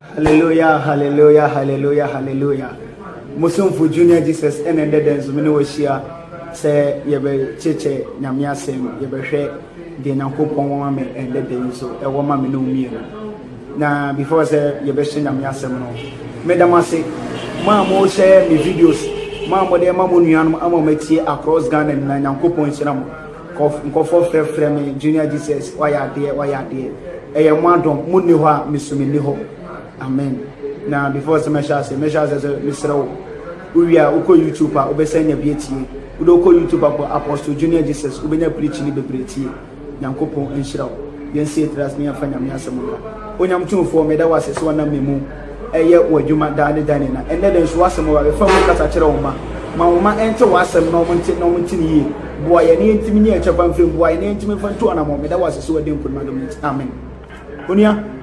Hallelujah, hallelujah, hallelujah, hallelujah. Muslim for Junior Jesus and then Zumino was here. Say, Yebe Cheche, Namiasem, Yebe, the Nankopon and the day so a woman no meal. Now, before I say Yebe Namiasem, no. Madam, say, Mamma share me videos. Mamma, de Mamunian, Amometi across Ghana and Nankopon Sinam. Cough frame, Junior Jesus, why are there? A madam, Muniwa, Miss Miniho. Amen. Now, before the measures as a Mr. We are Uko YouTuber, Obesanya BT, Udoko YouTuber, Apostle Junior Jesus, Ubena preaching the Briti, Yankopo and Shroud. Then say it as near Fanyam Yasamura. When I'm too for me, that was a one of me, a year where you might die, and then there's Wasamo, a family Cataroma. Mamma enter Wasam, no one boy, and intimate Japan film, boy, and intimate from 2 animal, that was a so dim for Madam. Amen. Unia.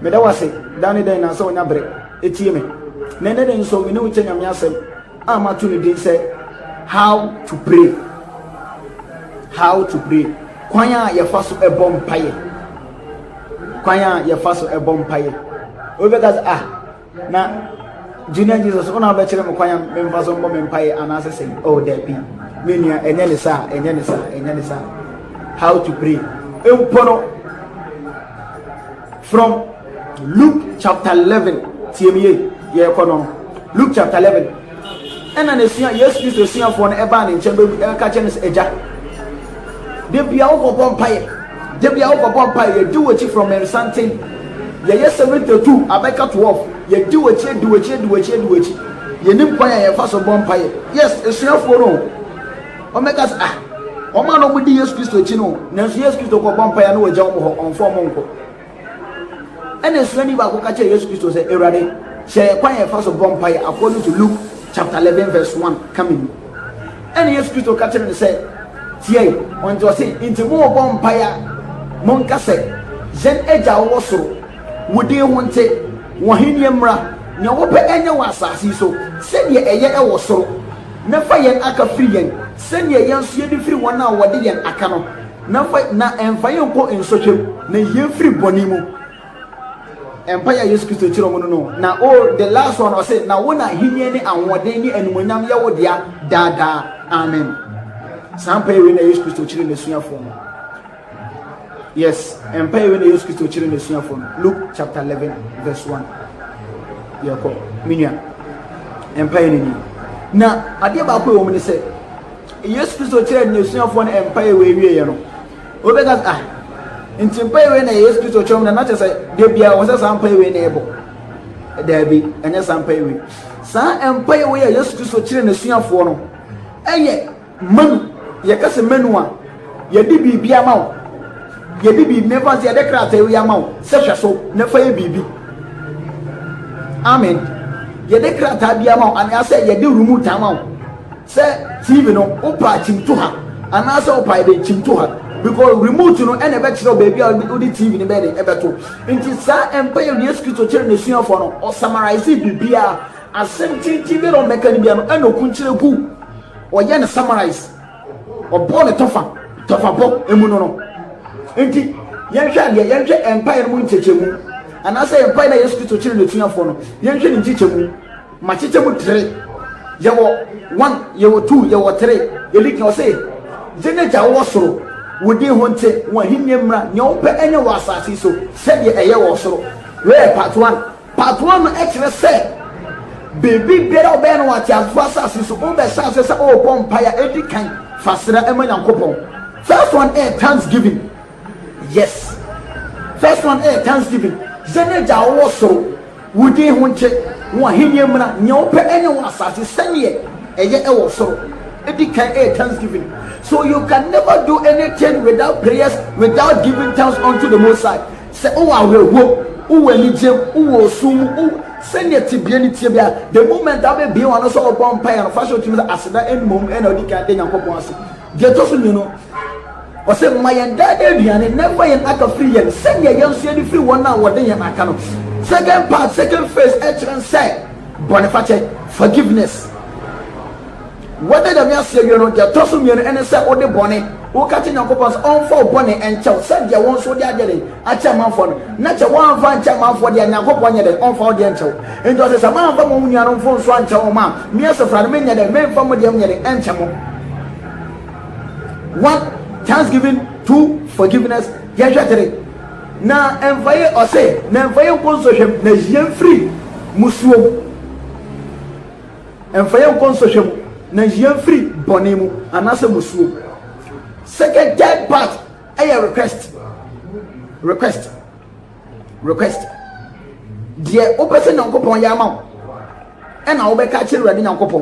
Me da wase dani den na so nya bre etie me nene den so me ne wo kyanya me asem amatu ne din say how to pray kwanya ye fa so ebom paye obeka na Junior Jesus ona ba kire me kwanya me fa so mbom me paye anase say oh there be me nia enye ne sa how to pray empono from Luke chapter 11. Luke chapter 11. And then yes, you see for an eban in chamber catching eja. They be out for vampire. They be out for vampire. You do what you from something. Yes, 72. I back up 12. You do what you. You need fire fast of vampire. Yes, it's enough for no. Omega's Omano with the yes, Christo Chino. Nancy yes, Christo vampire no jump on 4 months. And then when you are catching Jesus Christ say, "Erade, share quite a fast of vampire," according to Luke chapter 11 verse 1 coming. And Jesus Christ catching and say, "Tie, on to say into more vampire, monka say, Zen eja woso, would they want it? Wahiniamra, no open any wasasi so, send ye a year or so, never yen aka free yen, send ye young see free 1 hour, what yen akano, never na and fire in social, ne ye free bonimu. Empire Jesus Christ chiro no na the last one I say na wona hinie ni anwode ni enumunyam ye wo dia dada amen sampai we na Jesus Christ chiro ne suafo yes empire we na Jesus Christ chiro ne suafo Luke chapter 11 verse 1 yako minya empire ni na ade ba ko wo me say Jesus Christ chiro ne suafo na empire we wie ye no obeka Inti mpaye na Yesu Kristo chom na nache say de bia wo say mpaye we na ebo da bi enya mpaye we sa mpaye we ya Yesu Kristo kire na suafo no eye manu ye kase manu a ye di bibia ma wo ye di bi never say de krata we ya ma wo se hweso na fa ye bibi amen ye de krata bia ma wo an say ye de remote ma wo se TV no opa chimto ha ana say opa de chimto ha because remote no and ebe kiro baby o di TV ni be de ebe to nti sa empire Yesu Kristo kire ne suafo no o summarize bibia asem TV no meka ni bia no eno kunchire ku o ye ne summarize o bo ne tofa bo emu no nti yenhwe empire mu nchechemu ana say empire na Yesu Kristo kire ne suafo no yenhwe ni nchechemu ma chechemu 3 yewo 1 yewo 2 yewo 3 eliki o say jeneja wo soro wodi honte wahinyemra nyope enye wasasi so said ye eye wo soro we part 1 no ekire say baby bera obe no wati asasi so o be say say o pompaya edikan fasira emanya nkopon first one thanksgiving yes first one thanksgiving zeneja wo soro wodi honte wahinyemra nyope enye wasasi sanye eye e wo soro edikan thanksgiving. So you can never do anything without prayers, without giving thanks unto the Most High. Say, oh, I will go. Oh, any gem. Oh, soon. Oh, send your tibiani tibia. The moment I will be on a sort of vampire and fashion to the accident and mom and the canteen and pop. Get us, you know. Or say, my and daddy, and never an act of free and send your young city free 1 hour. What they are cannot. Second part, second phase, and say, Boniface, forgiveness. whether the mere say you know the tossum you and say or the bonnet or catching your coupons on for bonnet and chow said your one so they are getting a chairman for not a one fan chairman for the Nakoponia on for the ancho. And just a man from whom you are on phone swan chow man, me as a friend, many of the men from the and chamo. 1. Thanksgiving. 2. Forgiveness. Now, and fire or say, now fire consortium, Nazian free, Musuo, and fire consortium. Nigerian free bonemu and as a musu. Second, third part, I request. Dear Operation Uncle Yama, and I'll be catching ready Uncle.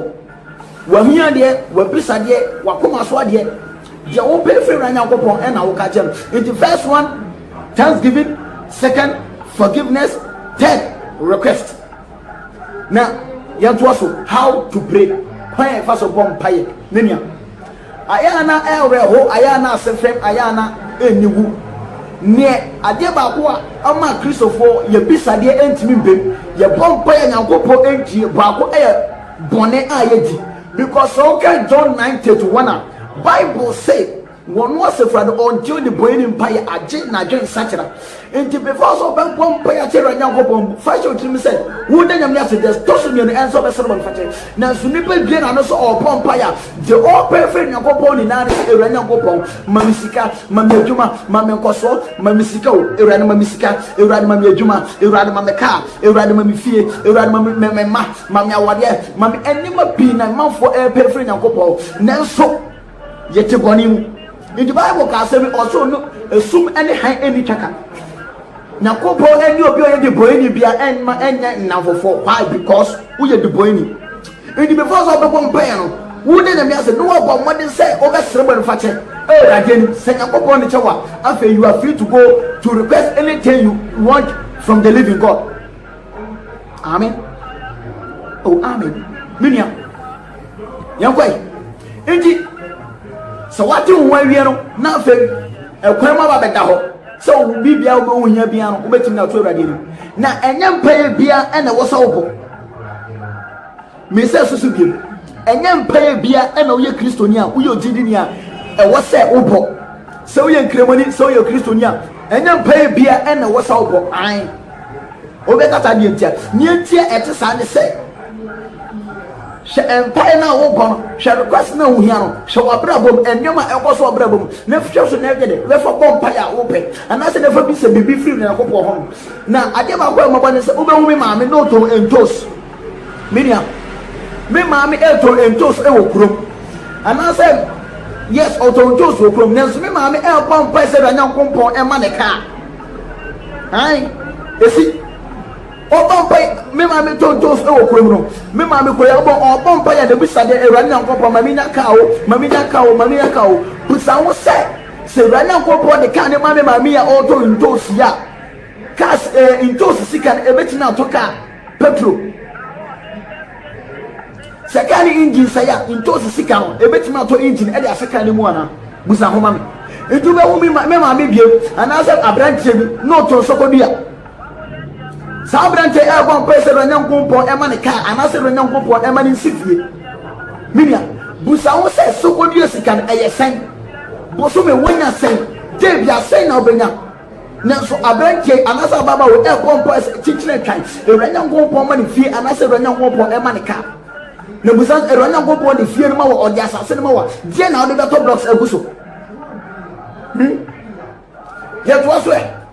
When we are there, we're beside there, Wakuma Swadier, the open free and Uncle, and I will catch them. In the first one, Thanksgiving. Second, forgiveness. Third, request. Now, you have to also how to pray. Why first of all, pay Nina Ayana Elreho, Ayana Sefrem, Ayana Eniwu near Adeba Ama Christopher, your Bisadia Entimi, your Bomb Pay and Uncle Enti, Baku Air, Bonnet Ayeti, because okay, John 9:31, Bible say, one was a friend until the brain empire at Jane Najan Satira. And to before so one pay a chair and young home, fashion to me said, wouldn't you have to just toss me an answer of a sermon fatty? Now, Sunipel Glen and also all Pompire, the all perfect young popon in Iranian Popon, Mamisika, Mamma, Mamma Cosso, Mamisiko, Iran Mamisika, Iran Mamma Juma, Iran Mamaka, Iran Mamifie, Iran Mamma, Mamma Wadia, Mamma Anima Pin and mouth for a perfect young couple. Nelson, yet a bonny. In the Bible, can also no assume any high any chaka. Now, couple and you are the brainy beer and my end now for why? Because we are the brainy. In the before of the one piano, wouldn't the say no about what they say over seven fatty. Oh, again, send a couple on the tower. After you are free to go to request anything you want from the living God. Amen. Oh, amen. Minia. Young way. So what you want we are nothing a crema better. So Bibia will be piano, waiting now to ready. Now, and young pay beer and a was over. Mrs. Susuki, and young pay beer and a year Christonia, who you did in here, and was said Opo. So young Cremoni, so your Christonia, and young pay beer and a was over. I Obeta near tear at the sun say. Empire now open, shall request no hiano, show a brabum, and Yama also a brabum, never just negative, left for Pompire open, and I said never be said be free in a couple of home. Now I gave up my one is over me, mammy, no to and toast. Miriam, me, mammy, elto and toast, room. And I said, yes, auto toast will come. Nancy, me, mammy, el pomp, president, and young compo, and money car. Aye, you see. Obampa, me mammy told those no criminal. Me mammy could have Obampa and the Bissade, a running couple, Mamina cow, but I was said, say running couple, the kind of mammy, auto in toast, ya. Cast in toast, sick and a bit now to car, petrol. Second engine, say, in toast, sick out, a bit now to engine, and a second one, with a woman. It will be my mammy, and I said, a branch, no to Socodia. Sabrante one person and young compo emanica and I said young compo emanin city. Minia Busao says so good years can a sign. Bosume when you say, Dave, you are saying Albania. Now so Abrante and as a baba with a compo teaching a kind. The young compo money fee and I said young compo emanica. No Busan a young compo the fear or the assassin mower. Then now the battle blocks a busso. Yet was where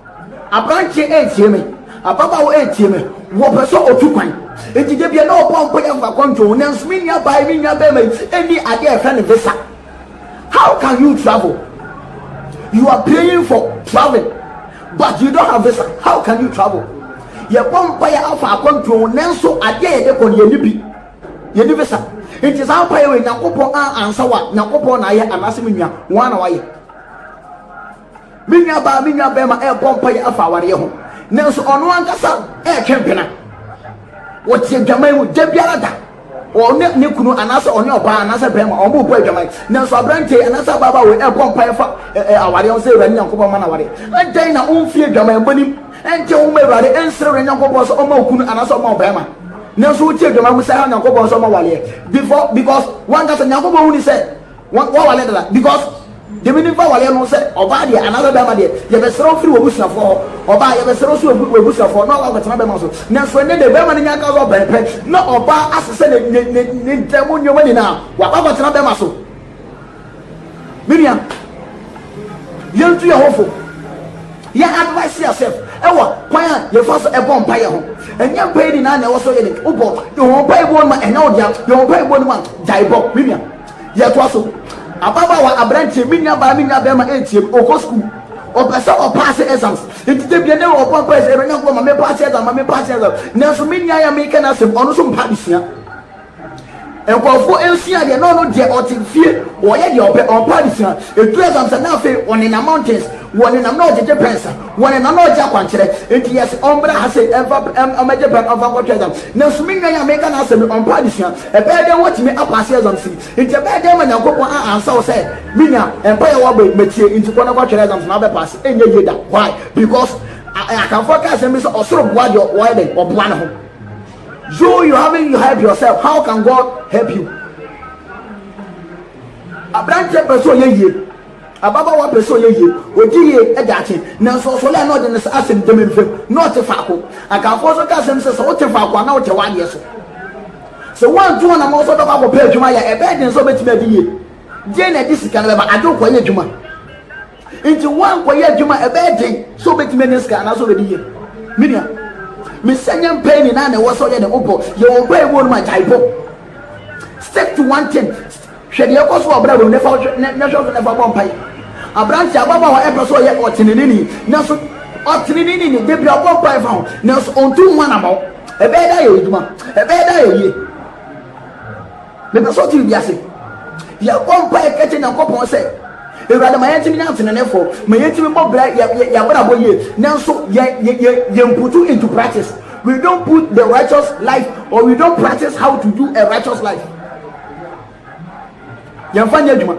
Abrante ain't me. A papa will eat him, what so or 2 coins. It is be no pump for control, Nance Minia by Minia Bemes, any idea friend of visa. How can you travel? You are paying for travel, but you don't have visa. How can you travel? Your pump by alpha control, Nanso, a day upon your lippy. Your visa. It is our pay with Nakopo answer what Nakopo Naya and Massiminia, 1 away. Minia by Minia Bema air pump by alpha warrior. Nelson on one castle, air campaigner. What's your Jamaican with Debiada? Or Nikuno and answer on your bar and answer Bema or move by Jamaica. Nelson Brante and answer Baba with air pump by our say when young Copa Manawari. And then I won't fear Jamaican money and tell me about the answer and young Copas or Mokun and answer more Bema. na so tie dwama mu say ha Nyankopon so ma wale before because one ka say Nyankopon hu ni say wa wale da because the meaning for wale no say oba de another be ma de ye be sero free obusafo oba ye be sero so obusafo no wa betena be ma so na so ne de be ma nya ka so pepe no oba asese ne ntemu nyoma ni na wa ba betena be ma so Miriam yentu ye hofo ya advise yourself ewa kwan ye fa so e bon pa ye ho enya pa ni na wo so ye ni obo ye ho pa ibo ma enya odia ye ho pa ibo ma jaibo Miriam ye to so ababa wa abranche minya ba ma etiem oko school o pesa o pass exams enti bia ne o pon pass e nya ko ma me pass exam na so minya ya me kana sem ono so mpa bisia enkofo ensia de no de otifie o ye de opa bisia etu exams na fe on in the mountains one in no je pensa one in no je akwankere enti yes ombra ha say amaje pen of akwankere na so minya ya me kana sem on pa bisia e be de what me pass exam si enti be de ma Nyankopon ansa o say minya empa ye wo metie enti ko na kwakere exams na be pass enye yeda why because I can focus and so osoro boa de why dey oboa na ho you having you help yourself how can God help you abrante person ye ababa wa person ye odiye edache na so so le no de asem dem fem not faako aka for so ka asem se so te faako na wo te wade so one two na mo so do ba pay adwuma ya e be den so betime adiye je na disika na ba ado ko ye adwuma into one ko ye adwuma e be den so betime ne sika na so be diye minia me senya pain na na wo so ye de obo ye wo pay wo ma jaibo stick to one thing hwede ye ko so obra we nefa ne so nefa bon pai abranti ababa wa e so ye otinini na so otinini ni de bia bon pai fa na so ontu nwa na ma e be da ye oduma e be da ye me so ti biase ya bon pai kete na kopon se ewrade ma yentimi na atenenefo ma yentimi bobra ya bra boye nanso ye put into practice. We don't put the righteous life or we don't practice how to do a righteous life. Yamfanya juma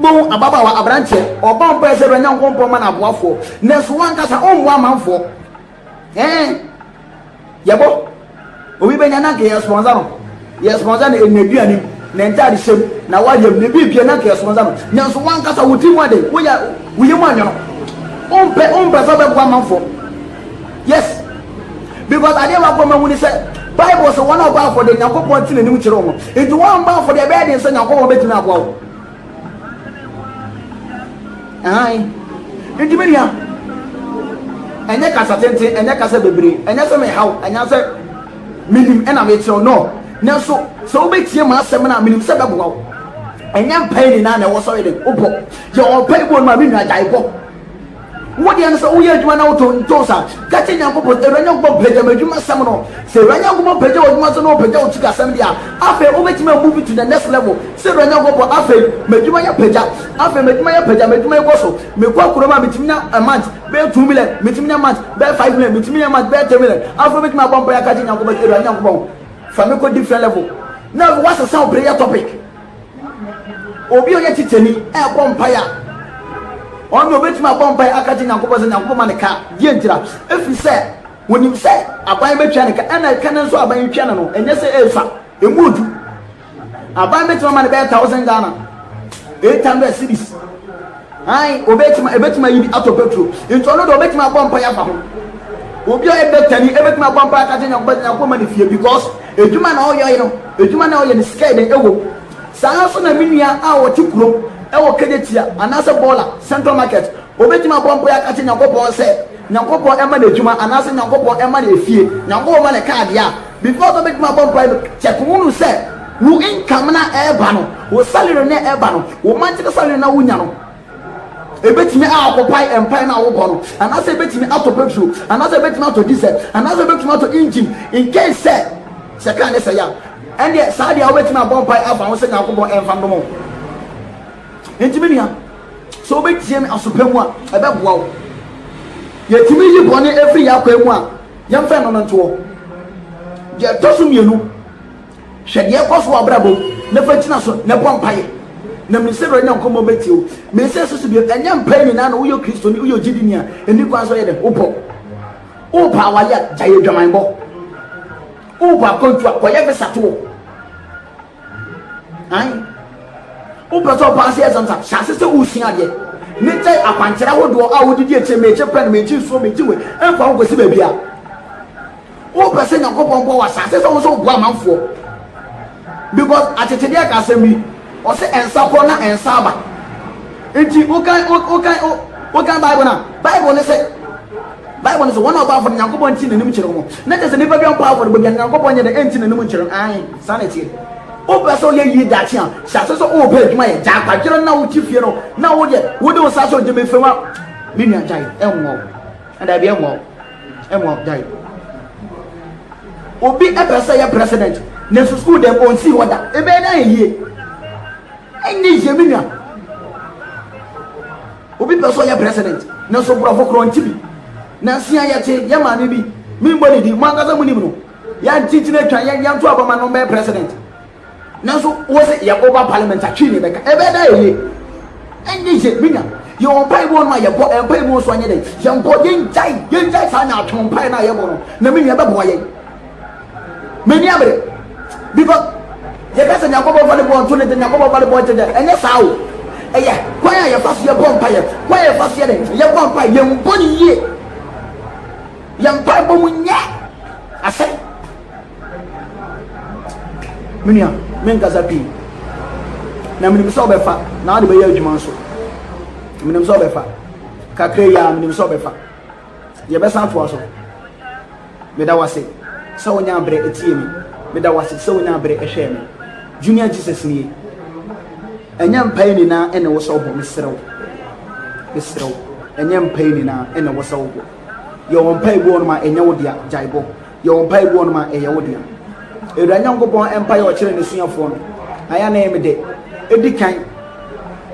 bon ababa wa abranche oba mpa se ranya nkompo ma na boafo nanso wankasa omwa manfo yabo obi benya na ke sponsor no ye sponsor na enaduani na entire shem na wayem ne bibia na ke sponsor no nanso wankasa woti mu ade wo yemu anyo no ompe so be boa manfo. Yes, because I never go when he said Bible so one about for the Nyankopon tin ni mu kire omo into one bound for the bed in say Nyankopon betimi akwa into media enye kasa tente enye kasa bebre enye so me how enye say minim e na me tire no na so obetie ma asem na minim se beboa enye mpai ni na wo so yede obo ye opai bo ma mi nwa jaibo what the answer we are doing out on Tosa, catching a couple of Ranyako Pejamajuma Samano, say Ranyako Pejo, Masono Pejo Chica Samdia, after Obetima moving to the next level, say Ranyako Afe, Majumaya Peja, after Majumaya Peja, Majumaya Bosso, Mekwa Kurama Mitimina a month, bear 2 million, Mitimina month, bear 5 million, Mitimina month, bear 10 million, after making my bomb catching a couple of Ranyako, from a different level. Now, what's the sound prayer topic? Obio Yatitani, air bombaya. On your bit my bomb by Akatin and Cobas and Comanica, Yentira. If you say, when you say, I buy mechanica and I can so buy piano, and yes, Elsa, a wood. I buy metal bear 1,000 Ghana, 800 cities. I obey my out of petrol. It's only to make my bomb by Abaho. Obio a better, every my bomb by Akatin and Coman if you because a human all you know, a human all in the sky and ego. Sanson and Minia, our Tikro. Ewo kedetia anase baller central market obetima bombo ya kati Nyankopon se Nyankopon ema na ejuma anase Nyankopon ema na efie Nyankopon ma na card ya because obetima bombo check wonu se wo income na eba no wo salary na eba no wo monthly salary na wunya no ebetimi akopai empire na wo no anase ebetimi auto petrol anase ebetimi auto diesel anase ebetimi auto engine in case se kan ne se ya and the sadia obetima bombo afa wo se Nyankopon emfa ndomo Intimia so be tiem asopemu a ebeboa wo yetimi yi bone every yakwemu a yemfa no nto je tosu mienu hwede ekoso abrabo na fatina so na pompaye na misero Nyankopon betio me se susu bi enya mpai ni na wo yo Kristo ni wo yo gidini a eni kwan so ye de opo wale jaye dwamanbo Uba contra, whatever sato. Aye. Upato pass as on top, Shasta Usia. Nature a panchera would do out with the major pen, major so me do it, and found with Sibia. Upa send a couple of boys, Shasta also 1 month for. Because at a Tedia Casemi, or say and Sapona and Saba. And you can Bible now. Bible is it. Bible is one of our Yankopon in the Nimitro. Let us never be on power with Yankopon and the engine in the Nimitro. Aye, sanity. Opa so ye that young. Shasta so open my jack. I don't know what you know. Now, yet, what do Sasso Jimmy from up? Minion died, and I be a more. And more died. Obi ever say a president. Next school them won't see what that. A bad year. And this Yeminia. Obi person president. No so bravo cron TV. Nancy Ayate, Yamani, Mimbody, Mangaza Munimo. Yan teaching a young to a man president. Now so was it Yakoba Parliament actually? A bad year. And this Yeminia. You won't pay one my boy and pay most 1 day. Young boy, young guys are now to pay my yabono. Naminia boy. Many of it. Because the person you go over the ball, turn it and you go over the ball today, and that's how. Yeah, why are you fast your bonfire? Why are you fast your bonfire? Young bunny ye. Young pipe woman, yeah. I say, Minia, Mengazapi. Now, Minim Sobefa, now the way you manso. Minim Sobefa, Kakrea, Minim Sobefa. Your best answer was so. Medawase, so now break a team. Meda was so now break a shame. Junior Jesus me. And young pain na and was over Mr. And young pain na and was over. Your own pay one my Eyodia, Jaibo. Your own pay one my Eyodia. A young born empire or children is your phone. I am named it. Eddie kind.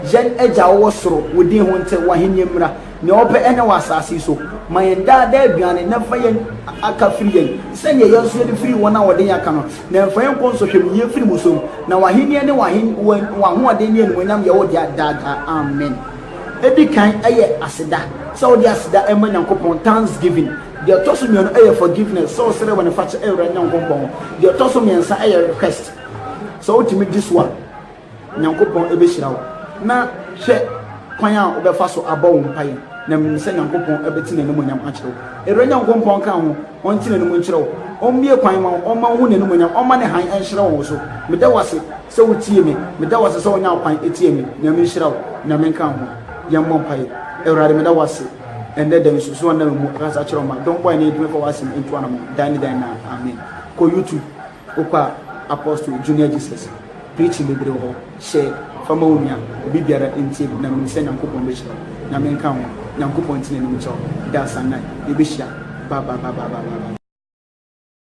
Jen Edja was so within one tell Wahimra. No pay any was as so. My and dad there began and never aka free. Send your free 1 hour day account. Never friend console him ye free musum. Now Wahini and one more day when I'm your dad. Amen. Eddie kind aye asida. So there's that Emman and coupon Thanksgiving. The autonomy on air forgiveness. So say when I fetch a young compound. The autonomy and say a request. So to make this one. Nyankopon ebeshirawo na hwe kwan a obefa so abawo mpai na mmse nyankopon ebeti na nemonyam akyerewo ere nyankopon ka ho onti na nemu nkyerewo ommie kwan ma omma hu na nemonyam omma ne han enhyerewo so meda wase se wotie me meda wase se onya kwan etie me na me nhyerewo na me nka ho yemmo mpai ewrade meda wase ende dem so na mu kasa kyerɛw ma don boy na edime for wase into anamo dan na amen ko YouTube okwa Apostle Junior Jesus preaching the Bible, share Famonia, Bibiara in Tib, Namin Sen and Coupon Bishop, Namin County, Nankupon Tin and Mitchell, that's a night, the Bishop, Baba.